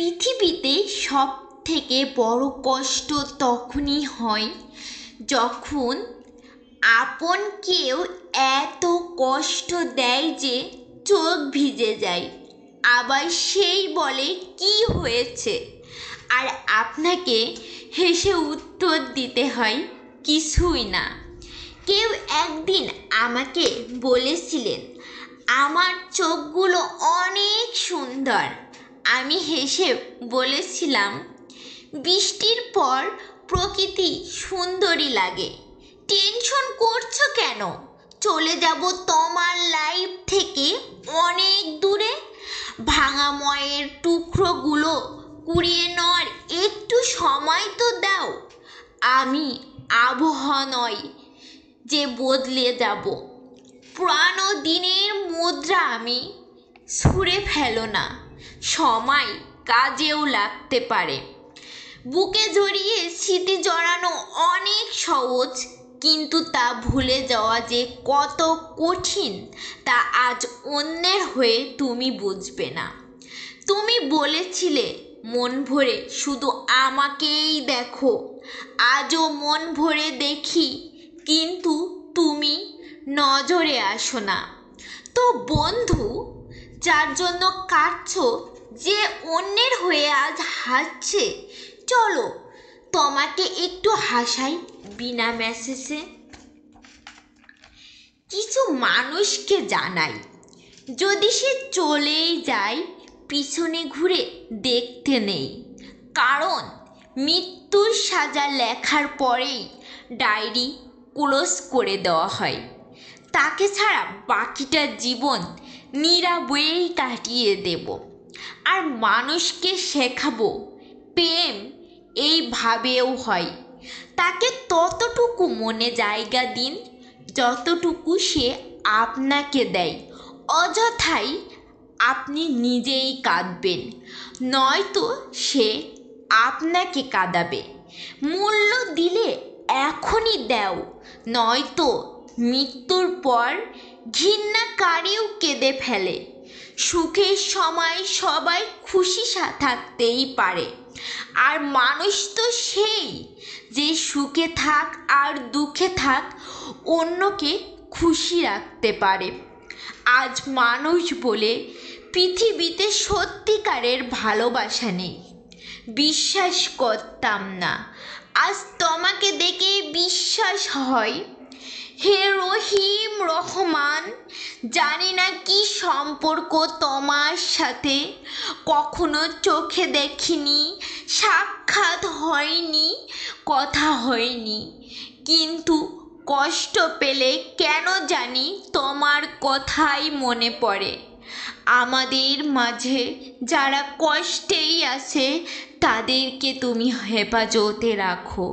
পৃথিবীতে সব থেকে বড় কষ্ট তখনই হয় যখন আপন কেউ এত কষ্ট দেয় যে চোখ ভিজে যায়, আবার সেই বলে কি হয়েছে, আর আপনাকে হেসে উত্তর দিতে হয় কিছুই না। কেউ একদিন আমাকে বলেছিলেন আমার চোখগুলো অনেক সুন্দর। আমি হেসে বলেছিলাম বৃষ্টির পর প্রকৃতি সুন্দরী লাগে। টেনশন করছো কেন? চলে যাব তোমার লাইফ থেকে অনেক দূরে। ভাঙা ময়ের টুকরোগুলো কুড়িয়ে নেওয়ার একটু সময় তো দাও। আমি আবহাওয়া নয় যে বদলে যাব। পুরানো দিনের মুদ্রা আমি, ছুঁড়ে ফেলো না, সময় কাজেও লাগতে পারে। বুকে জড়িয়ে স্মৃতি জড়ানো অনেক সহজ, কিন্তু তা ভুলে যাওয়া যে কত কঠিন তা আজ অন্যের হয়ে তুমি বুঝবে না। তুমি বলেছিলে মন ভরে শুধু আমাকেই দেখো, আজও মন ভরে দেখি, কিন্তু তুমি নজরে আসো না। তো বন্ধু, যার জন্য কাঁদছো, যে অন্যের হয়ে আজ হাসছে, চলো তোমাকে একটু হাসাই বিনা মেসেজে। কিছু মানুষকে জানাই, যদি সে চলেই যায় পিছনে ঘুরে দেখতে নেই, কারণ মৃত্যুর সাজা লেখার পরেই ডায়েরি ক্লোজ করে দেওয়া হয়। তাকে ছাড়া বাকিটা জীবন নিরাবয়েই কাটিয়ে দেব। আর মানুষকে শেখাবো প্রেম এইভাবেও হয়। তাকে ততটুকু মনে জায়গা দিন যতটুকু সে আপনাকে দেয়। অযথাই আপনি নিজেই কাঁদবেন, নয়তো সে আপনাকে কাঁদাবে। মূল্য দিলে এখনই দাও, নয়তো মৃত্যুর পর ঘৃণাকারীও কেঁদে ফেলে। সুখের সময় সবাই খুশি থাকতেই পারে, আর মানুষ তো সেই যে সুখে থাক আর দুঃখে থাক অন্যকে খুশি রাখতে পারে। আজ মানুষ বলে পৃথিবীতে সত্যিকারের ভালোবাসা নেই। বিশ্বাস করতাম না, আজ তোমাকে দেখে বিশ্বাস হয়। হে রহিম রহমান, জানি না কি সম্পর্ক তোমার সাথে, কখনো চোখে দেখিনি, সাক্ষাৎ হয়নি, কথা হয়নি, কিন্তু কষ্ট পেলে কেন জানি তোমার কথাই মনে পড়ে। আমাদের মাঝে যারা কষ্টেই আছে তাদেরকে তুমি হেফাজতে রাখো।